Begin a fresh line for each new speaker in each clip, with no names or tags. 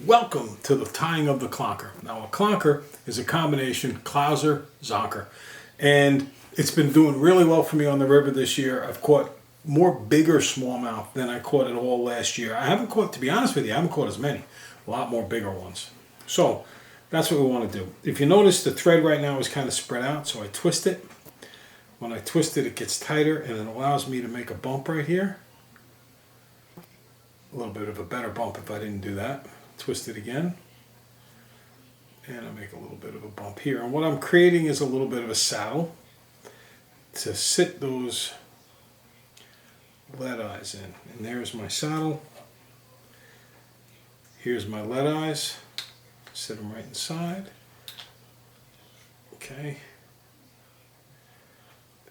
Welcome to the tying of the Clonker. Now a Clonker is a combination Clouser Zonker, and it's been doing really well for me on the river this year. I've caught more bigger smallmouth than I caught at all last year. I haven't caught, to be honest with you, I haven't caught as many. A lot more bigger ones. So that's what we want to do. If you notice, the thread right now is kind of spread out, so I twist it. When I twist it, it gets tighter and it allows me to make a bump right here. A little bit of a better bump if I didn't do that. Twist it again. And I make a little bit of a bump here. And what I'm creating is a little bit of a saddle to sit those lead eyes in. And there's my saddle. Here's my lead eyes. Sit them right inside. Okay.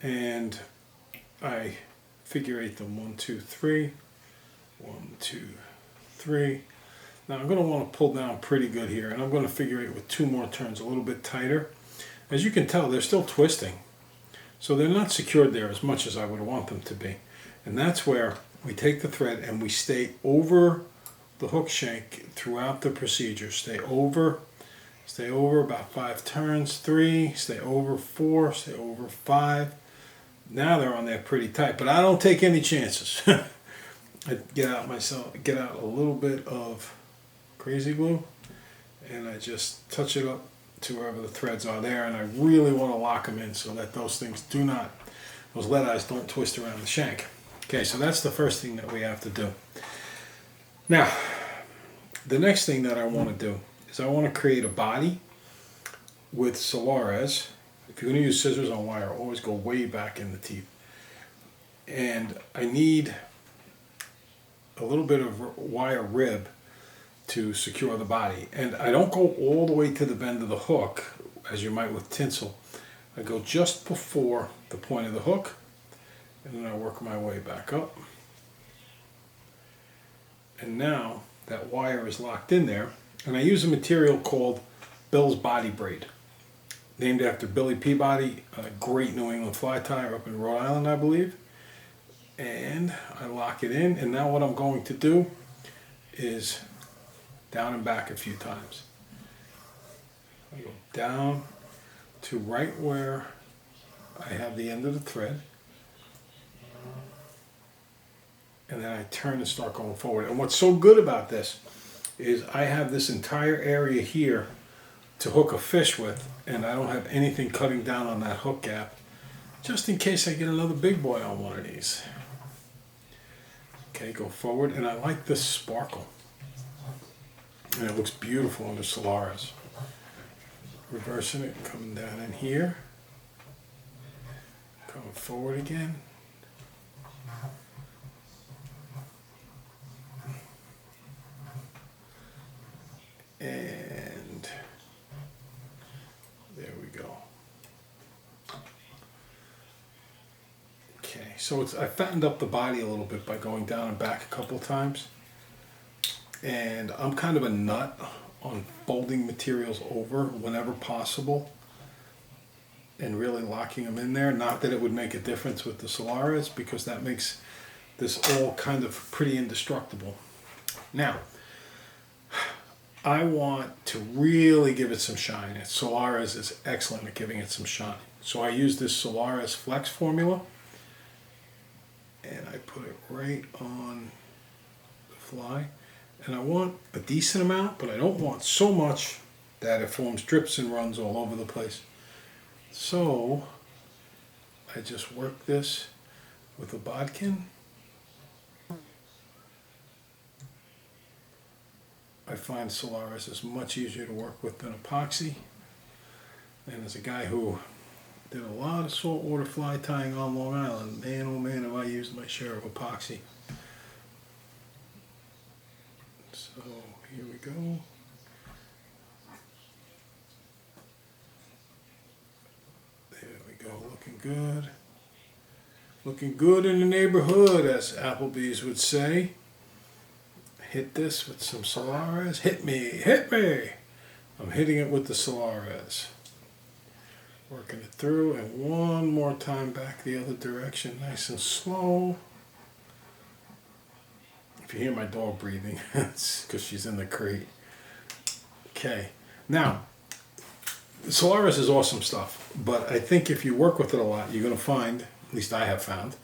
And I figure eight them 1, 2, 3. 1, 2, 3. Now I'm going to want to pull down pretty good here, and I'm going to figure eight with 2 more turns, a little bit tighter. As you can tell, they're still twisting, so they're not secured there as much as I would want them to be. And that's where we take the thread and we stay over the hook shank throughout the procedure. Stay over about 5 turns, 3, stay over 4, stay over 5. Now they're on there pretty tight, but I don't take any chances. I get out a little bit of crazy glue, and I just touch it up to wherever the threads are there, and I really want to lock them in so that those lead eyes don't twist around the shank. Okay, so that's the first thing that we have to do. Now, the next thing that I want to do is I want to create a body with Solares. If you're going to use scissors on wire, always go way back in the teeth. And I need a little bit of wire rib to secure the body. And I don't go all the way to the bend of the hook, as you might with tinsel. I go just before the point of the hook, and then I work my way back up. And now that wire is locked in there, and I use a material called Bill's Body Braid, named after Billy Peabody, a great New England fly tyer up in Rhode Island, I believe. And I lock it in, and now what I'm going to do is down and back a few times. I go down to right where I have the end of the thread, and then I turn and start going forward. And what's so good about this is I have this entire area here to hook a fish with, and I don't have anything cutting down on that hook gap, just in case I get another big boy on one of these. Okay, go forward, and I like this sparkle. And it looks beautiful under Solares. Reversing it, coming down in here. Coming forward again. And there we go. Okay, so I fattened up the body a little bit by going down and back a couple of times. And I'm kind of a nut on folding materials over whenever possible and really locking them in there. Not that it would make a difference with the Solares, because that makes this all kind of pretty indestructible. Now, I want to really give it some shine. And Solares is excellent at giving it some shine. So I use this Solares Flex formula, and I put it right on the fly. And I want a decent amount, but I don't want so much that it forms drips and runs all over the place. So I just work this with a bodkin. I find Solares is much easier to work with than epoxy. And as a guy who did a lot of saltwater fly tying on Long Island, man oh man have I used my share of epoxy. So here we go. There we go, looking good. Looking good in the neighborhood, as Applebee's would say. Hit this with some Solares. Hit me, hit me. I'm hitting it with the Solares. Working it through, and one more time back the other direction, nice and slow. If you hear my dog breathing, it's because she's in the crate. Okay. Now, Solaris is awesome stuff, but I think if you work with it a lot, you're going to find, at least I have found,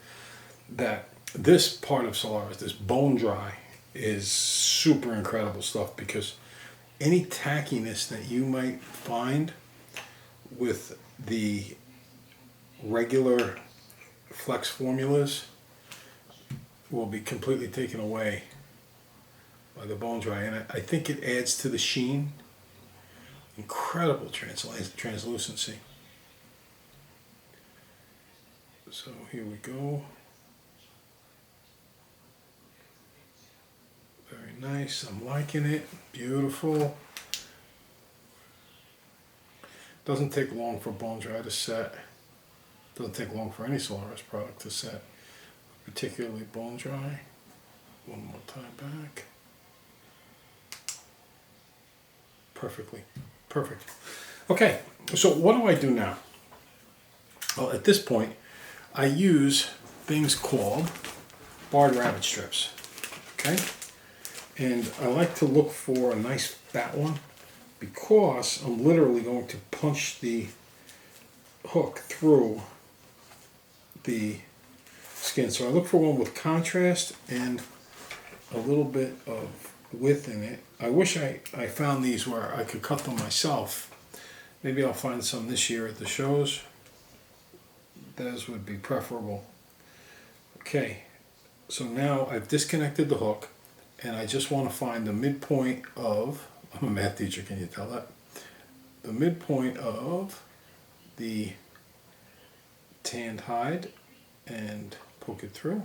that this part of Solaris, this bone dry, is super incredible stuff, because any tackiness that you might find with the regular flex formulas will be completely taken away by the bone dry, and I think it adds to the sheen. Incredible translucency. So here we go. Very nice. I'm liking it. Beautiful. Doesn't take long for bone dry to set. Doesn't take long for any Solaris product to set. Particularly bone dry. One more time back. Perfectly. Perfect. Okay, so what do I do now? Well, at this point, I use things called barred rabbit strips. Okay? And I like to look for a nice fat one, because I'm literally going to punch the hook through the skin. So I look for one with contrast and a little bit of width in it. I wish I found these where I could cut them myself. Maybe I'll find some this year at the shows. Those would be preferable. Okay, so now I've disconnected the hook, and I just want to find the midpoint of, I'm a math teacher, can you tell that? The midpoint of the tanned hide and poke it through.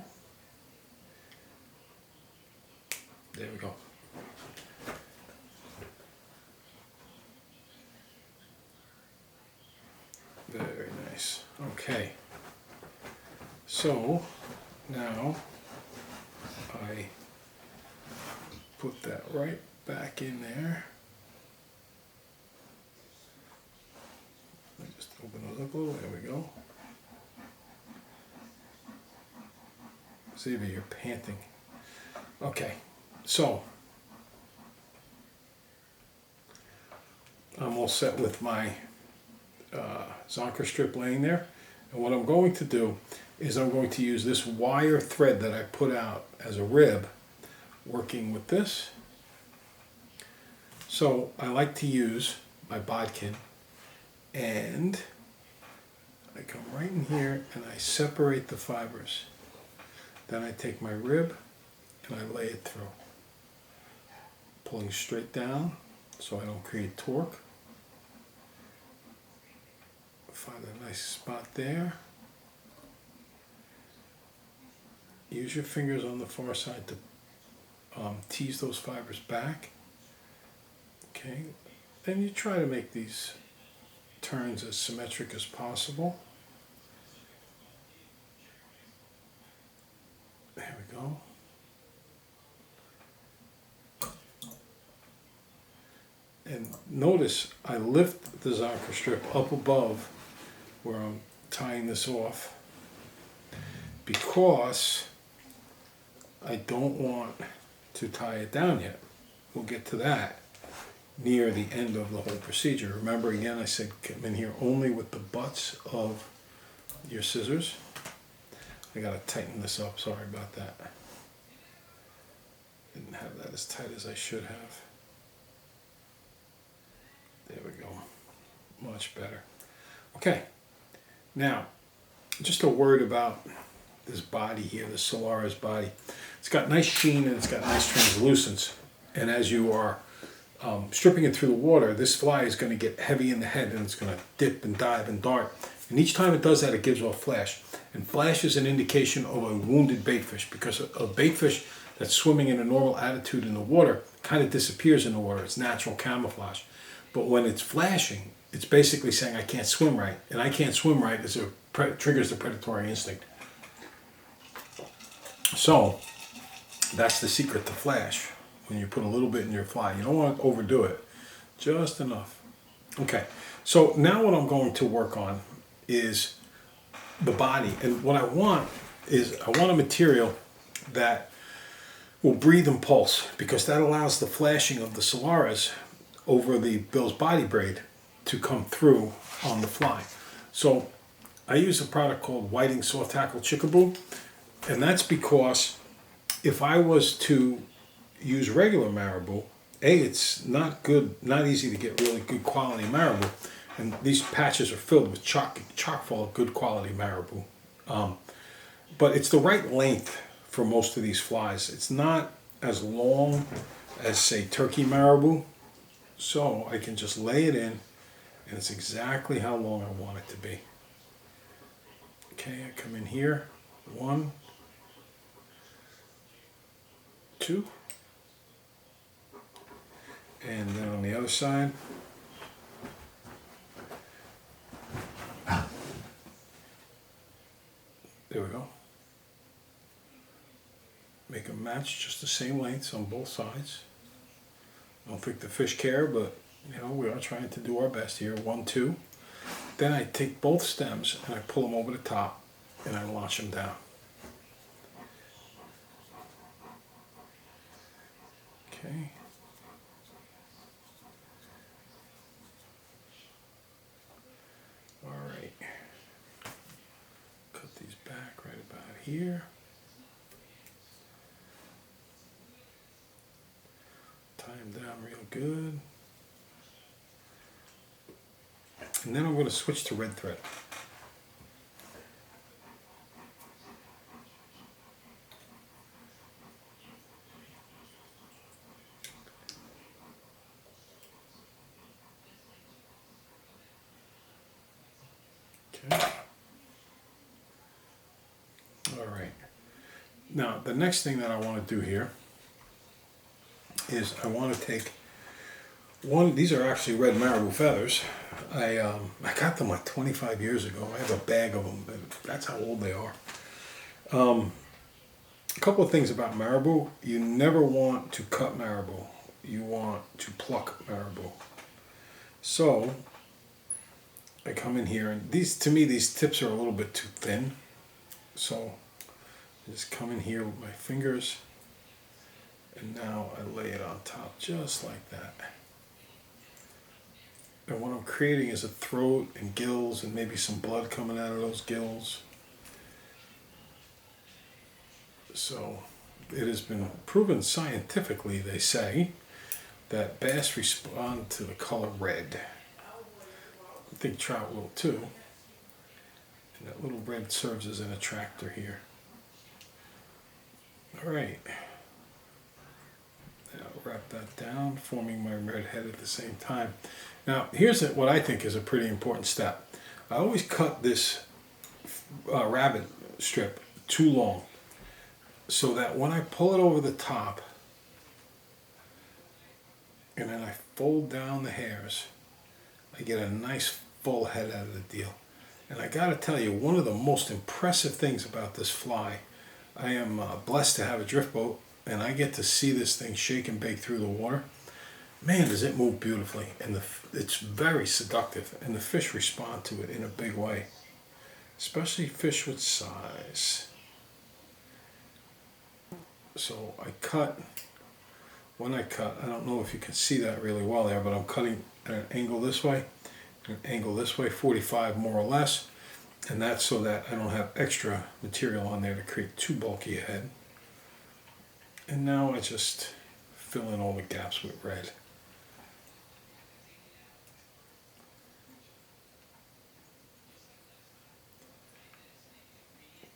There we go. Very nice. Okay. So now I put that right back in there. Let me just open those up a little. There we go. Xavier, you're panting. Okay. So I'm all set with my Zonker strip laying there, and what I'm going to do is I'm going to use this wire thread that I put out as a rib, working with this. So I like to use my bodkin, and I come right in here and I separate the fibers. Then I take my rib and I lay it through, pulling straight down so I don't create torque. Find a nice spot there. Use your fingers on the far side to tease those fibers back. Okay, then you try to make these turns as symmetric as possible. There we go. And notice I lift the Zonker strip up above where I'm tying this off, because I don't want to tie it down yet. We'll get to that near the end of the whole procedure. Remember, again, I said come in here only with the butts of your scissors. I gotta tighten this up, sorry about that. Didn't have that as tight as I should have. There we go, much better. Okay, now, just a word about this body here, the Solaris body. It's got nice sheen and it's got nice translucence. And as you are stripping it through the water, this fly is going to get heavy in the head and it's going to dip and dive and dart. And each time it does that, it gives off flash. And flash is an indication of a wounded baitfish, because a baitfish that's swimming in a normal attitude in the water kind of disappears in the water. It's natural camouflage. But when it's flashing, it's basically saying I can't swim right. And I can't swim right is triggers the predatory instinct. So that's the secret to flash. When you put a little bit in your fly, you don't want to overdo it, just enough. Okay, so now what I'm going to work on is the body. And what I want is I want a material that will breathe and pulse, because that allows the flashing of the Solaris over the bill's body braid to come through on the fly. So I use a product called Whiting Soft Tackle Chickaboo, and that's because if I was to use regular marabou, it's not easy to get really good quality marabou, and these patches are filled with chock full of good quality marabou. But it's the right length for most of these flies. It's not as long as, say, turkey marabou, so I can just lay it in, and it's exactly how long I want it to be. Okay, I come in here, 1, 2, and then on the other side, there we go. Make them match just the same lengths on both sides. I don't think the fish care, but you know, we are trying to do our best here. 1, 2. Then I take both stems and I pull them over the top and I launch them down. Okay. All right. Cut these back right about here. Tie them down real good. And then I'm going to switch to red thread. Okay. All right. Now, the next thing that I want to do here is I want to take one. These are actually red marabou feathers. I got them like 25 years ago. I have a bag of them. That's how old they are. A couple of things about marabou. You never want to cut marabou. You want to pluck marabou. So I come in here, and to me these tips are a little bit too thin. So I just come in here with my fingers, and now I lay it on top just like that. And what I'm creating is a throat and gills and maybe some blood coming out of those gills. So it has been proven scientifically, they say, that bass respond to the color red. I think trout will too. And that little red serves as an attractor here. All right. Now wrap that down, forming my red head at the same time. Now, here's what I think is a pretty important step. I always cut this rabbit strip too long so that when I pull it over the top and then I fold down the hairs, I get a nice full head out of the deal. And I gotta tell you, one of the most impressive things about this fly, I am blessed to have a drift boat, and I get to see this thing shake and bake through the water. Man, does it move beautifully, and it's very seductive, and the fish respond to it in a big way, especially fish with size. So when I cut, I don't know if you can see that really well there, but I'm cutting at an angle this way, and an angle this way, 45 more or less, and that's so that I don't have extra material on there to create too bulky a head. And now I just fill in all the gaps with red.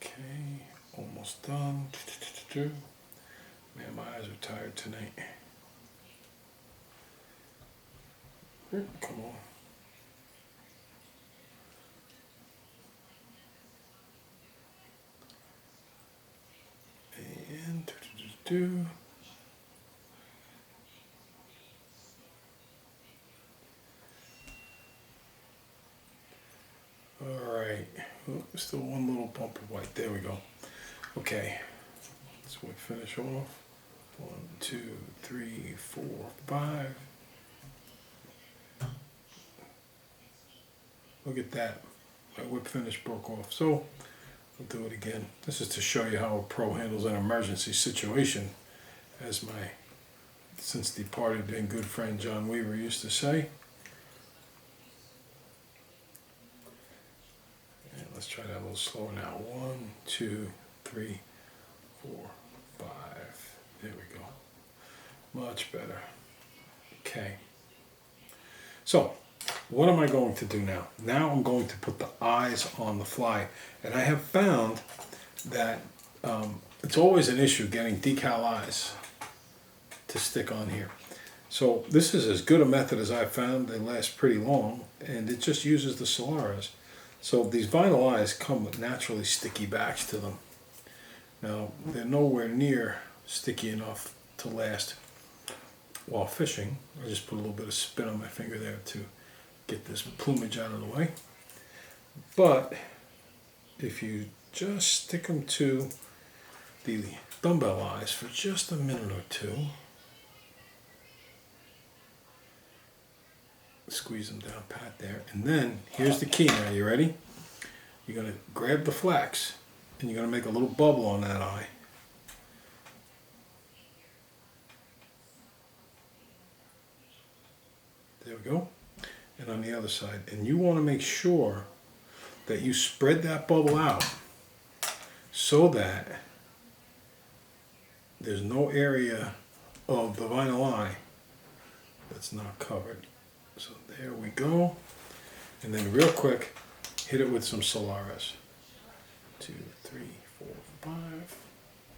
Okay, almost done. Man, my eyes are tired tonight. Come on. And all right. Oh, still one little bump of white. There we go. Okay. Let's finish off. 1, 2, 3, 4, 5. Look at that. My whip finish broke off. So I'll do it again. This is to show you how a pro handles an emergency situation as my since departed and good friend John Weaver used to say. And let's try that a little slower now. 1, 2, 3, 4, 5. There we go. Much better. Okay. So, what am I going to do now? Now I'm going to put the eyes on the fly. And I have found that it's always an issue getting decal eyes to stick on here. So this is as good a method as I've found. They last pretty long, and it just uses the Solaris. So these vinyl eyes come with naturally sticky backs to them. Now, they're nowhere near sticky enough to last while fishing. I just put a little bit of spin on my finger there to get this plumage out of the way. But if you just stick them to the dumbbell eyes for just a minute or two, squeeze them down pat there, and then here's the key. Now you ready? You're going to grab the flex and you're going to make a little bubble on that eye. There we go. And on the other side, and you want to make sure that you spread that bubble out so that there's no area of the vinyl eye that's not covered. So there we go. And then real quick, hit it with some Solaris. 2, 3, 4, 5.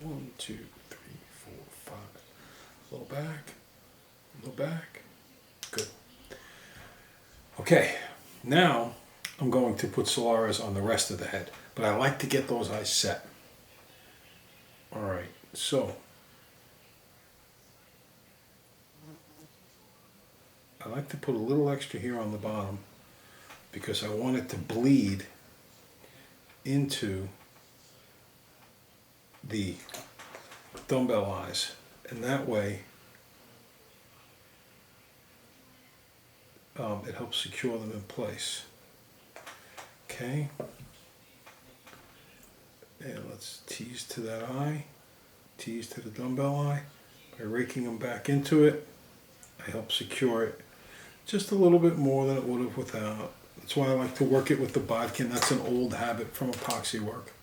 1, 2, 3, 4, 5. A little back, a little back. Good. Okay, now I'm going to put Solaris on the rest of the head, but I like to get those eyes set. All right, so I like to put a little extra here on the bottom because I want it to bleed into the dumbbell eyes, and that way it helps secure them in place. Okay, and let's tease to that eye, tease to the dumbbell eye. By raking them back into it, I help secure it just a little bit more than it would have without. That's why I like to work it with the bodkin. That's an old habit from epoxy work.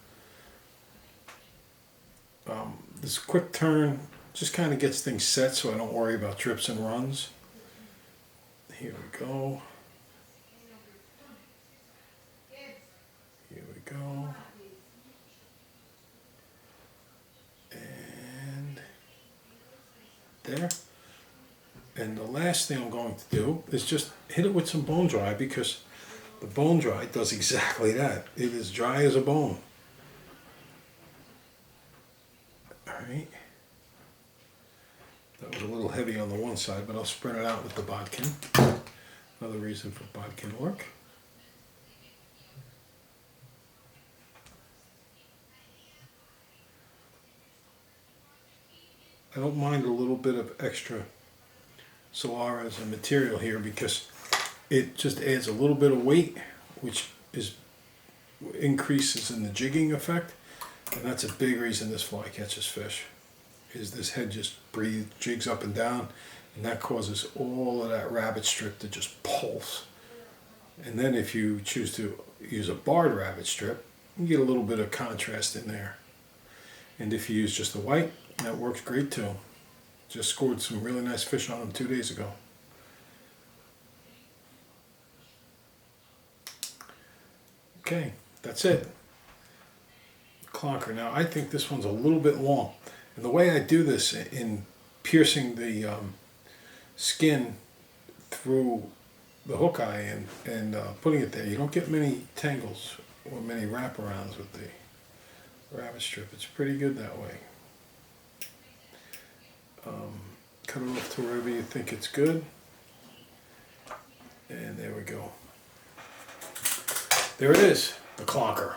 This quick turn just kind of gets things set so I don't worry about trips and runs. Here we go. Here we go. And there. And the last thing I'm going to do is just hit it with some bone dry, because the bone dry does exactly that. It is dry as a bone. Alright. That was a little heavy on the one side, but I'll spread it out with the bodkin. Another reason for bodkin work. I don't mind a little bit of extra Solaris and material here because it just adds a little bit of weight, which increases in the jigging effect, and that's a big reason this fly catches fish. Is this head just jigs up and down, and that causes all of that rabbit strip to just pulse. And then if you choose to use a barred rabbit strip, you get a little bit of contrast in there. And if you use just the white, that works great too. Just scored some really nice fish on them 2 days ago. Okay, that's it. Clonker. Now I think this one's a little bit long. And the way I do this in piercing the skin through the hook eye and putting it there, you don't get many tangles or many wraparounds with the rabbit strip. It's pretty good that way. Cut it off to wherever you think it's good. And there we go. There it is, the Clonker.